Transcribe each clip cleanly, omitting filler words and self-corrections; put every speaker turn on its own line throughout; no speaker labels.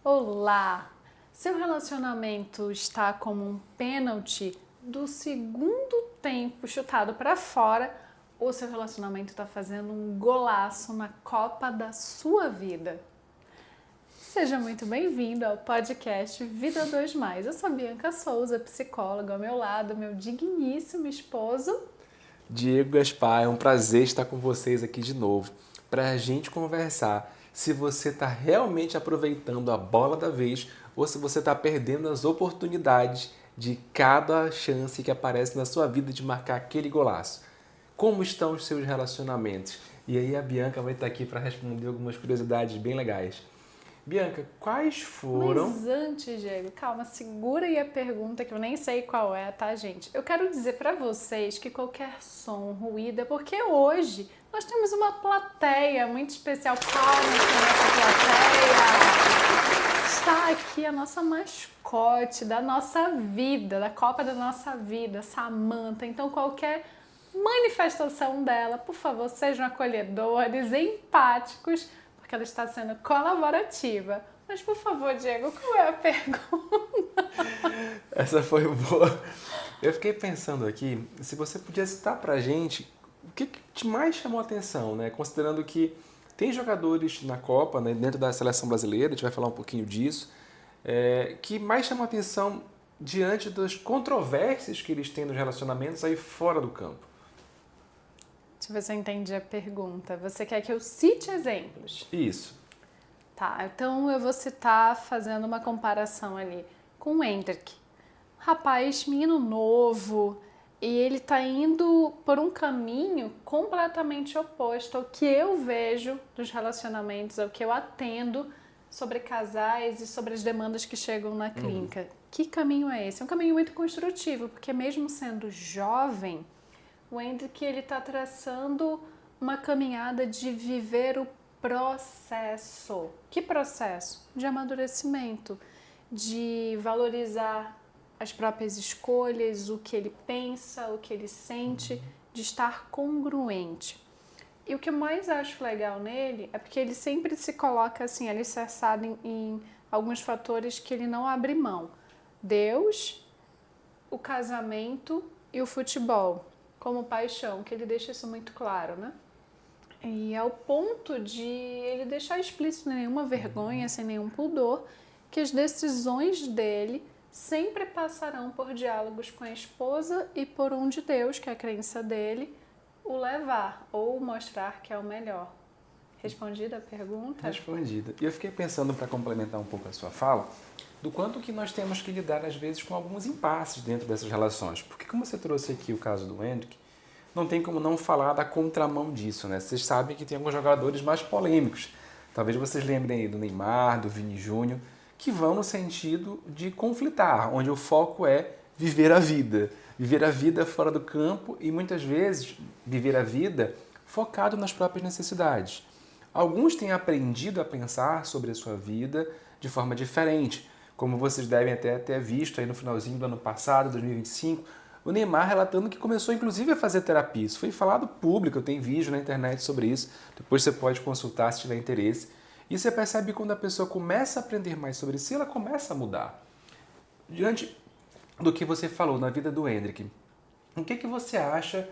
Olá! Seu relacionamento está como um pênalti do segundo tempo chutado para fora ou seu relacionamento está fazendo um golaço na Copa da sua vida? Seja muito bem-vindo ao podcast Vida 2 Mais. Eu sou Bianca Souza, psicóloga, ao meu lado, meu digníssimo esposo.
Diego Gaspar, é um prazer estar com vocês aqui de novo para a gente conversar se você está realmente aproveitando a bola da vez ou se você está perdendo as oportunidades de cada chance que aparece na sua vida de marcar aquele golaço. Como estão os seus relacionamentos? E aí a Bianca vai estar aqui para responder algumas curiosidades bem legais. Bianca, quais foram...
Mas antes, Diego, calma, segura aí a pergunta que eu nem sei qual é, tá, gente? Eu quero dizer pra vocês que qualquer som, ruído, é porque hoje nós temos uma plateia muito especial. Palmas para nossa plateia! Está aqui a nossa mascote da nossa vida, da Copa da nossa vida, Samantha. Então, qualquer manifestação dela, por favor, sejam acolhedores, empáticos, porque ela está sendo colaborativa. Mas, por favor, Diego, qual é a pergunta?
Essa foi boa. Eu fiquei pensando aqui, se você podia citar pra gente o que te mais chamou a atenção, né? Considerando que tem jogadores na Copa, né, dentro da seleção brasileira, a gente vai falar um pouquinho disso, que mais chamou a atenção diante das controvérsias que eles têm nos relacionamentos aí fora do campo.
Deixa eu ver se eu entendi a pergunta. Você quer que eu cite exemplos?
Isso.
Tá, então eu vou citar fazendo uma comparação ali com o Hendrick. Rapaz, menino novo, e ele tá indo por um caminho completamente oposto ao que eu vejo dos relacionamentos, ao que eu atendo sobre casais e sobre as demandas que chegam na clínica. Que caminho é esse? É um caminho muito construtivo, porque mesmo sendo jovem, o Hendrick ele tá traçando uma caminhada de viver o processo. Que processo? De amadurecimento, de valorizar as próprias escolhas, o que ele pensa, o que ele sente, de estar congruente. E o que eu mais acho legal nele é porque ele sempre se coloca assim, alicerçado em alguns fatores que ele não abre mão. Deus, o casamento e o futebol, como paixão, que ele deixa isso muito claro, né? E ao ponto de ele deixar explícito, sem nenhuma vergonha, sem nenhum pudor, que as decisões dele sempre passarão por diálogos com a esposa e por onde Deus, que é a crença dele, o levar ou mostrar que é o melhor. Respondida a pergunta?
Respondida. E eu fiquei pensando, para complementar um pouco a sua fala, do quanto que nós temos que lidar, às vezes, com alguns impasses dentro dessas relações. Porque como você trouxe aqui o caso do Hendrick, não tem como não falar da contramão disso, né? Vocês sabem que tem alguns jogadores mais polêmicos. Talvez vocês lembrem aí do Neymar, do Vini Júnior, que vão no sentido de conflitar, onde o foco é viver a vida. Viver a vida fora do campo e, muitas vezes, viver a vida focado nas próprias necessidades. Alguns têm aprendido a pensar sobre a sua vida de forma diferente, como vocês devem até ter visto aí no finalzinho do ano passado, 2025, o Neymar relatando que começou inclusive a fazer terapia. Isso foi falado público, eu tenho vídeo na internet sobre isso, depois você pode consultar se tiver interesse. E você percebe que quando a pessoa começa a aprender mais sobre si, ela começa a mudar. Diante do que você falou na vida do Hendrick, o que você acha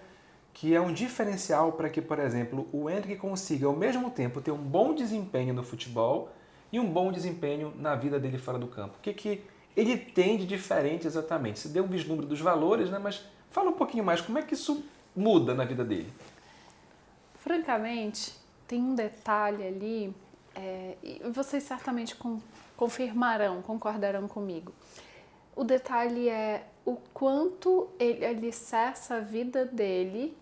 que é um diferencial para que, por exemplo, o Hendrick consiga ao mesmo tempo ter um bom desempenho no futebol e um bom desempenho na vida dele fora do campo? O que ele tem de diferente exatamente? Você deu um vislumbre dos valores, né? Mas fala um pouquinho mais, como é que isso muda na vida dele?
Francamente, tem um detalhe ali, e vocês certamente confirmarão, concordarão comigo. O detalhe é o quanto ele alicerça a vida dele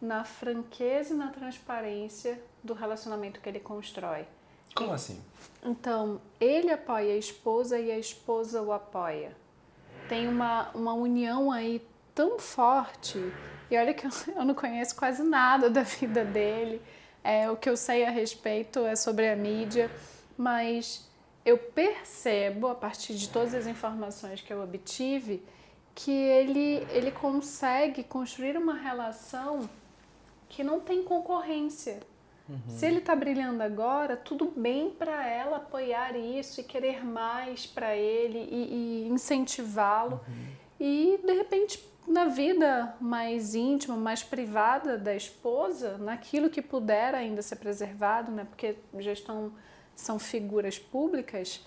na franqueza e na transparência do relacionamento que ele constrói.
Como assim?
Então, ele apoia a esposa e a esposa o apoia. Tem uma união aí tão forte. E olha que eu não conheço quase nada da vida dele. O que eu sei a respeito é sobre a mídia, mas eu percebo, a partir de todas as informações que eu obtive, que ele consegue construir uma relação que não tem concorrência. Se ele está brilhando agora, tudo bem para ela apoiar isso e querer mais para ele e incentivá-lo. E, de repente, na vida mais íntima, mais privada da esposa, naquilo que puder ainda ser preservado, né? Porque são figuras públicas,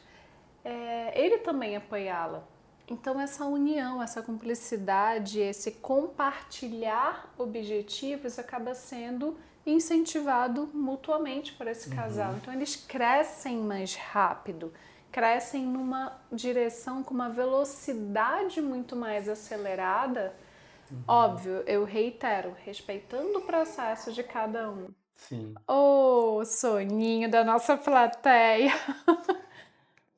ele também apoiá-la. Então, essa união, essa cumplicidade, esse compartilhar objetivos acaba sendo incentivado mutuamente por esse casal. Então, eles crescem mais rápido, crescem numa direção com uma velocidade muito mais acelerada. Óbvio, eu reitero, respeitando o processo de cada um.
Sim.
Ô, soninho da nossa plateia!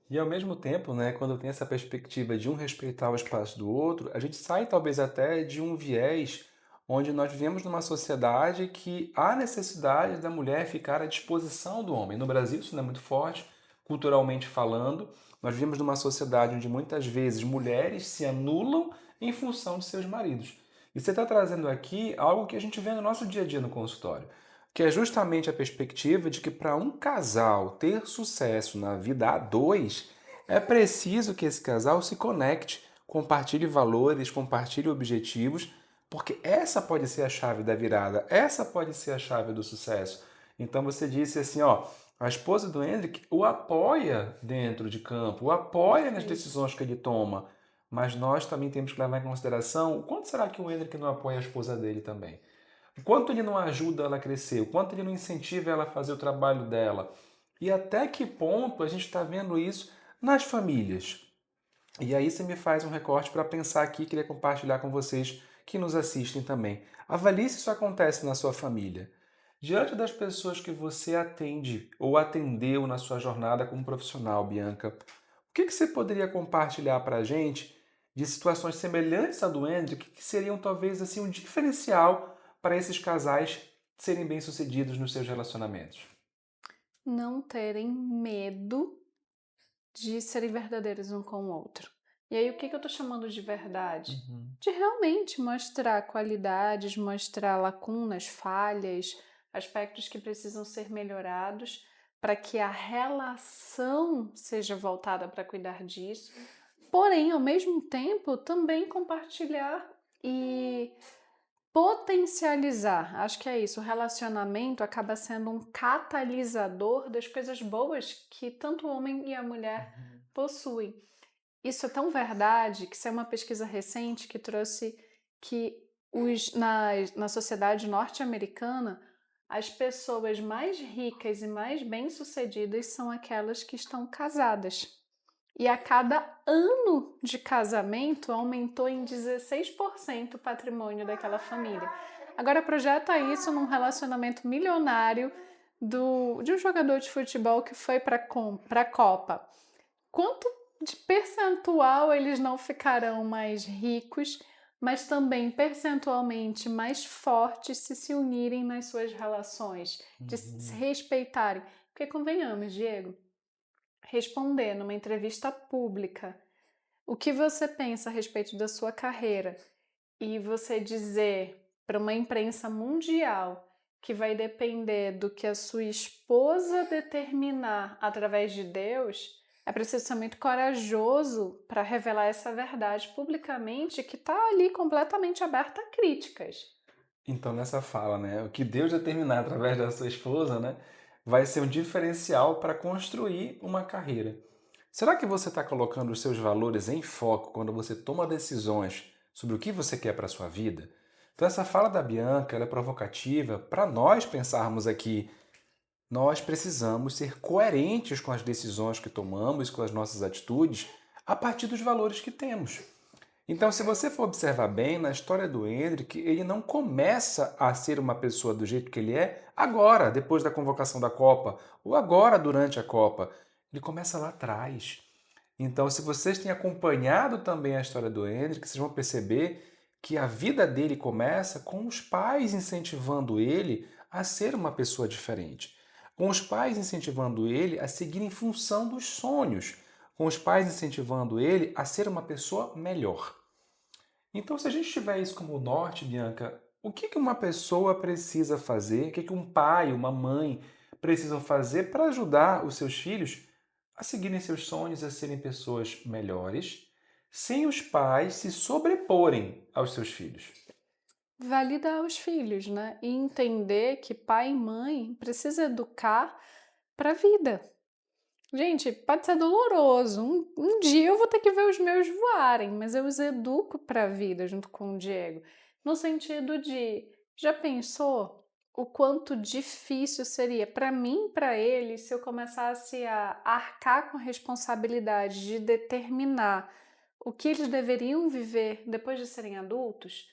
E ao mesmo tempo, né, quando tem essa perspectiva de um respeitar o espaço do outro, a gente sai talvez até de um viés onde nós vivemos numa sociedade que há necessidade da mulher ficar à disposição do homem. No Brasil isso não é muito forte, culturalmente falando. Nós vivemos numa sociedade onde muitas vezes mulheres se anulam em função de seus maridos. E você está trazendo aqui algo que a gente vê no nosso dia a dia no consultório, que é justamente a perspectiva de que para um casal ter sucesso na vida a dois, é preciso que esse casal se conecte, compartilhe valores, compartilhe objetivos, porque essa pode ser a chave da virada, essa pode ser a chave do sucesso. Então você disse assim, ó, a esposa do Hendrik o apoia dentro de campo, o apoia nas decisões que ele toma, mas nós também temos que levar em consideração o quanto será que o Hendrik não apoia a esposa dele também. O quanto ele não ajuda ela a crescer, o quanto ele não incentiva ela a fazer o trabalho dela. E até que ponto a gente está vendo isso nas famílias. E aí você me faz um recorte para pensar aqui, queria compartilhar com vocês que nos assistem também. Avalie se isso acontece na sua família. Diante das pessoas que você atende ou atendeu na sua jornada como profissional, Bianca, o que você poderia compartilhar para a gente de situações semelhantes à do Hendrik que seriam talvez assim um diferencial para esses casais serem bem-sucedidos nos seus relacionamentos?
Não terem medo de serem verdadeiros um com o outro. E aí, o que eu tô chamando de verdade? De realmente mostrar qualidades, mostrar lacunas, falhas, aspectos que precisam ser melhorados para que a relação seja voltada para cuidar disso. Porém, ao mesmo tempo, também compartilhar e potencializar. Acho que é isso. O relacionamento acaba sendo um catalisador das coisas boas que tanto o homem e a mulher possuem. Isso é tão verdade que isso é uma pesquisa recente que trouxe que na sociedade norte-americana as pessoas mais ricas e mais bem-sucedidas são aquelas que estão casadas. E a cada ano de casamento aumentou em 16% o patrimônio daquela família. Agora projeta isso num relacionamento milionário de um jogador de futebol que foi para a Copa. Quanto de percentual eles não ficarão mais ricos, mas também percentualmente mais fortes se unirem nas suas relações, de se respeitarem? Porque convenhamos, Diego, responder numa entrevista pública o que você pensa a respeito da sua carreira e você dizer para uma imprensa mundial que vai depender do que a sua esposa determinar através de Deus, é preciso ser muito corajoso para revelar essa verdade publicamente que está ali completamente aberta a críticas.
Então, nessa fala, né, o que Deus determinar através da sua esposa, né, vai ser um diferencial para construir uma carreira. Será que você está colocando os seus valores em foco quando você toma decisões sobre o que você quer para a sua vida? Então, essa fala da Bianca ela é provocativa para nós pensarmos aqui. Nós precisamos ser coerentes com as decisões que tomamos, com as nossas atitudes, a partir dos valores que temos. Então, se você for observar bem, na história do Hendrik, ele não começa a ser uma pessoa do jeito que ele é agora, depois da convocação da Copa, ou agora durante a Copa. Ele começa lá atrás. Então, se vocês têm acompanhado também a história do Hendrik, vocês vão perceber que a vida dele começa com os pais incentivando ele a ser uma pessoa diferente, com os pais incentivando ele a seguir em função dos sonhos, com os pais incentivando ele a ser uma pessoa melhor. Então, se a gente tiver isso como norte, Bianca, O que que uma pessoa precisa fazer, o que que um pai, uma mãe precisam fazer para ajudar os seus filhos a seguirem seus sonhos, a serem pessoas melhores, sem os pais se sobreporem aos seus filhos?
Validar os filhos, né? E entender que pai e mãe precisa educar para a vida. Gente, pode ser doloroso. Um dia eu vou ter que ver os meus voarem, mas eu os educo para a vida junto com o Diego. No sentido de, já pensou o quanto difícil seria para mim e para ele se eu começasse a arcar com a responsabilidade de determinar o que eles deveriam viver depois de serem adultos?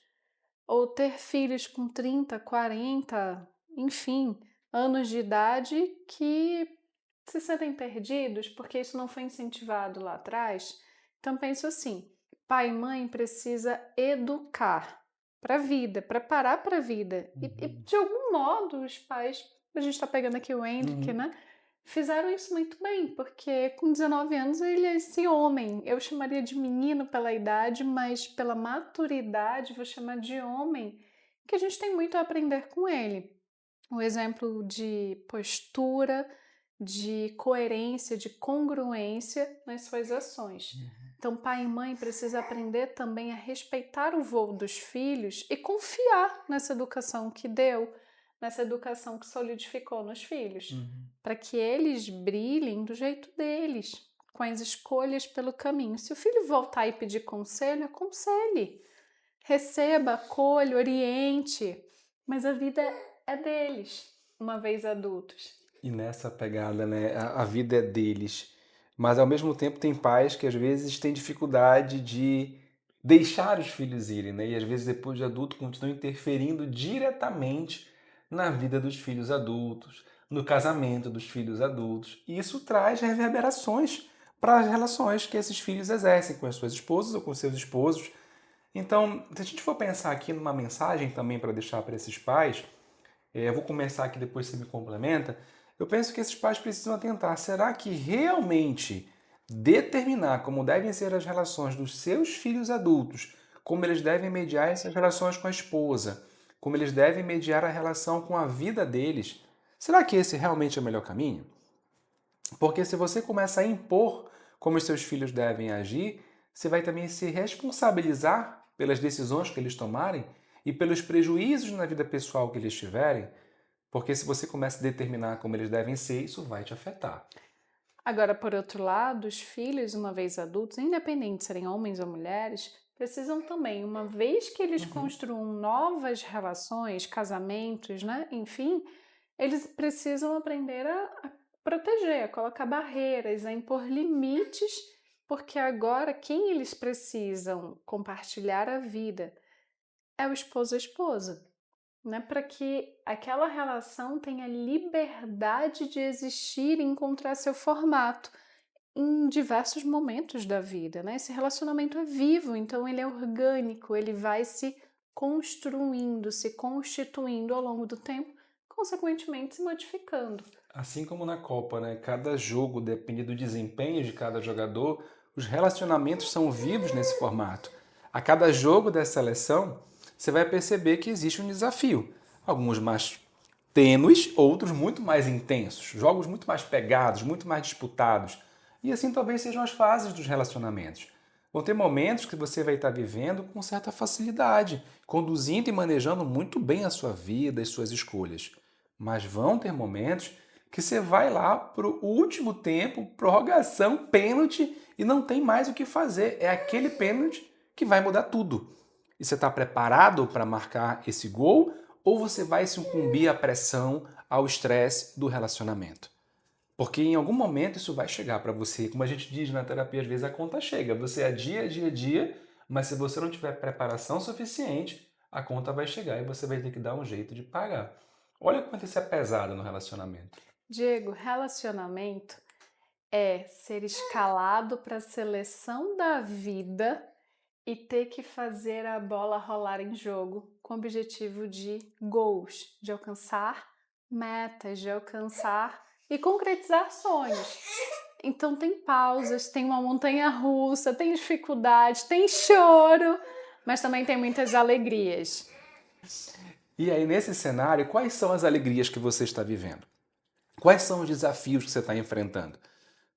Ou ter filhos com 30, 40, enfim, anos de idade que se sentem perdidos porque isso não foi incentivado lá atrás. Então penso assim, pai e mãe precisa educar para a vida, preparar para a vida. E
Uhum.
de algum modo os pais, a gente está pegando aqui o Henrique,
Uhum.
né? Fizeram isso muito bem, porque com 19 anos ele é esse homem. Eu chamaria de menino pela idade, mas pela maturidade vou chamar de homem, que a gente tem muito a aprender com ele. O exemplo de postura, de coerência, de congruência nas suas ações. Então, pai e mãe precisam aprender também a respeitar o voo dos filhos e confiar nessa educação que deu, nessa educação que solidificou nos filhos,
Uhum.
para que eles brilhem do jeito deles, com as escolhas pelo caminho. Se o filho voltar e pedir conselho, aconselhe, receba, acolha, oriente, mas a vida é deles, uma vez adultos.
E nessa pegada, né, a vida é deles. Mas ao mesmo tempo tem pais que às vezes têm dificuldade de deixar os filhos irem, né? E às vezes depois de adulto continuam interferindo diretamente na vida dos filhos adultos, no casamento dos filhos adultos. E isso traz reverberações para as relações que esses filhos exercem com as suas esposas ou com seus esposos. Então, se a gente for pensar aqui numa mensagem também para deixar para esses pais, eu vou começar aqui, depois você me complementa. Eu penso que esses pais precisam atentar. Será que realmente determinar como devem ser as relações dos seus filhos adultos, como eles devem mediar essas relações com a esposa, como eles devem mediar a relação com a vida deles, será que esse realmente é o melhor caminho? Porque se você começa a impor como os seus filhos devem agir, você vai também se responsabilizar pelas decisões que eles tomarem e pelos prejuízos na vida pessoal que eles tiverem, porque se você começa a determinar como eles devem ser, isso vai te afetar.
Agora, por outro lado, os filhos, uma vez adultos, independente de serem homens ou mulheres, precisam também, uma vez que eles construam novas relações, casamentos, né? Enfim, eles precisam aprender a proteger, a colocar barreiras, a impor limites, porque agora quem eles precisam compartilhar a vida é o esposo e a esposa, né? Para que aquela relação tenha liberdade de existir e encontrar seu formato em diversos momentos da vida, né? Esse relacionamento é vivo, então ele é orgânico, ele vai se construindo, se constituindo ao longo do tempo, consequentemente se modificando.
Assim como na Copa, né? Cada jogo depende do desempenho de cada jogador, os relacionamentos são vivos nesse formato. A cada jogo dessa seleção, você vai perceber que existe um desafio. Alguns mais tênues, outros muito mais intensos, jogos muito mais pegados, muito mais disputados. E assim talvez sejam as fases dos relacionamentos. Vão ter momentos que você vai estar vivendo com certa facilidade, conduzindo e manejando muito bem a sua vida e suas escolhas. Mas vão ter momentos que você vai lá para o último tempo, prorrogação, pênalti, e não tem mais o que fazer. É aquele pênalti que vai mudar tudo. E você está preparado para marcar esse gol ou você vai se incumbir à pressão, ao estresse do relacionamento? Porque em algum momento isso vai chegar para você. Como a gente diz na terapia, às vezes a conta chega. Você adia, adia, adia, mas se você não tiver preparação suficiente, a conta vai chegar e você vai ter que dar um jeito de pagar. Olha quanto isso é pesado no relacionamento.
Diego, relacionamento é ser escalado para a seleção da vida e ter que fazer a bola rolar em jogo com o objetivo de gols, de alcançar metas, de alcançar e concretizar sonhos. Então tem pausas, tem uma montanha russa, tem dificuldade, tem choro, mas também tem muitas alegrias.
E aí, nesse cenário, quais são as alegrias que você está vivendo? Quais são os desafios que você está enfrentando?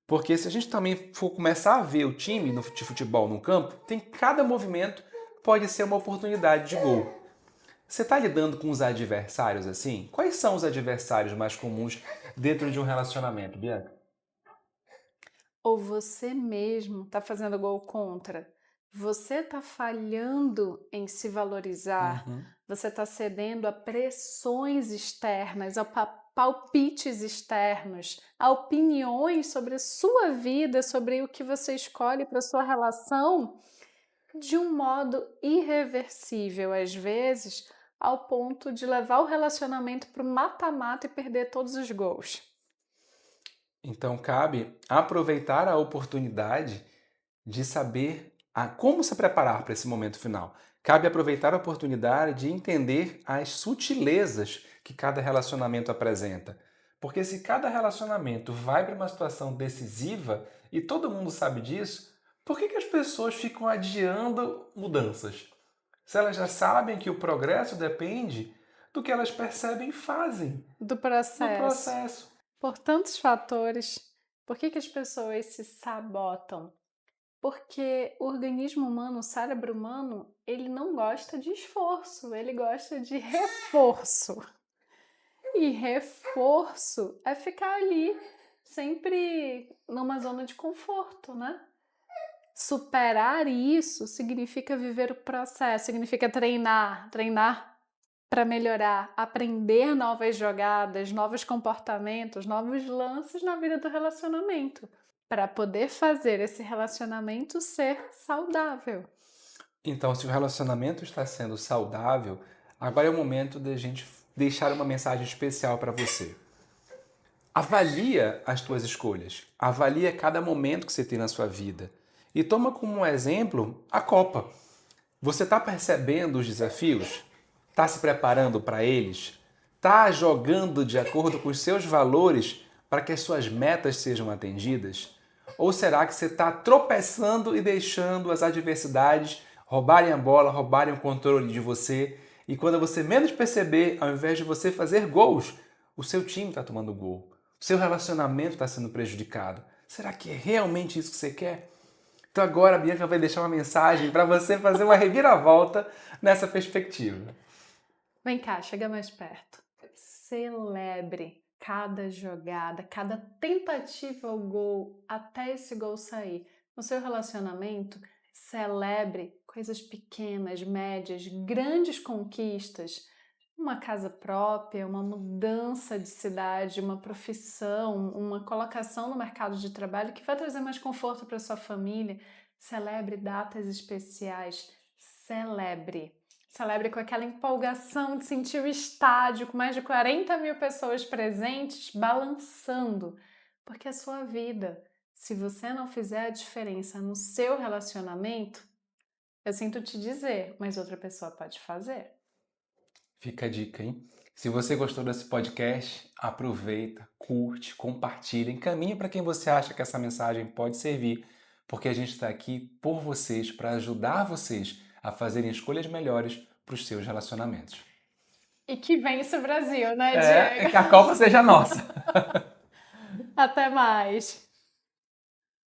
Porque se a gente também for começar a ver o time de futebol no campo, tem cada movimento pode ser uma oportunidade de gol. Você está lidando com os adversários assim? Quais são os adversários mais comuns dentro de um relacionamento, Bianca?
Ou você mesmo está fazendo gol contra? Você está falhando em se valorizar?
Uhum.
Você está cedendo a pressões externas, a palpites externos, a opiniões sobre a sua vida, sobre o que você escolhe para sua relação, de um modo irreversível, às vezes, ao ponto de levar o relacionamento para o mata-mata e perder todos os gols.
Então cabe aproveitar a oportunidade de saber como se preparar para esse momento final. Cabe aproveitar a oportunidade de entender as sutilezas que cada relacionamento apresenta. Porque se cada relacionamento vai para uma situação decisiva e todo mundo sabe disso, por que as pessoas ficam adiando mudanças? Se elas já sabem que o progresso depende do que elas percebem e fazem
Do
no
processo.
processo.
Por tantos fatores, por que as pessoas se sabotam? Porque o organismo humano, o cérebro humano, ele não gosta de esforço, ele gosta de reforço. E reforço é ficar ali, sempre numa zona de conforto, né? Superar isso significa viver o processo, significa treinar para melhorar, aprender novas jogadas, novos comportamentos, novos lances na vida do relacionamento, para poder fazer esse relacionamento ser saudável.
Então, se o relacionamento está sendo saudável, agora é o momento de a gente deixar uma mensagem especial para você. Avalia as tuas escolhas, avalia cada momento que você tem na sua vida e toma como exemplo a Copa. Você está percebendo os desafios? Está se preparando para eles? Está jogando de acordo com os seus valores para que as suas metas sejam atendidas? Ou será que você está tropeçando e deixando as adversidades roubarem a bola, roubarem o controle de você? E quando você menos perceber, ao invés de você fazer gols, o seu time está tomando gol. O seu relacionamento está sendo prejudicado. Será que é realmente isso que você quer? Então agora a Bianca vai deixar uma mensagem para você fazer uma reviravolta nessa perspectiva.
Vem cá, chega mais perto. Celebre cada jogada, cada tentativa ao gol, até esse gol sair. No seu relacionamento, celebre coisas pequenas, médias, grandes conquistas. Uma casa própria, uma mudança de cidade, uma profissão, uma colocação no mercado de trabalho que vai trazer mais conforto para sua família. Celebre datas especiais. Celebre. Celebre com aquela empolgação de sentir o estádio com mais de 40 mil pessoas presentes balançando. Porque é a sua vida. Se você não fizer a diferença no seu relacionamento, eu sinto te dizer, mas outra pessoa pode fazer.
Fica a dica, hein? Se você gostou desse podcast, aproveita, curte, compartilha, encaminha para quem você acha que essa mensagem pode servir, porque a gente está aqui por vocês, para ajudar vocês a fazerem escolhas melhores para os seus relacionamentos.
E que vence o Brasil, né, Diego?
Que a Copa seja nossa.
Até mais!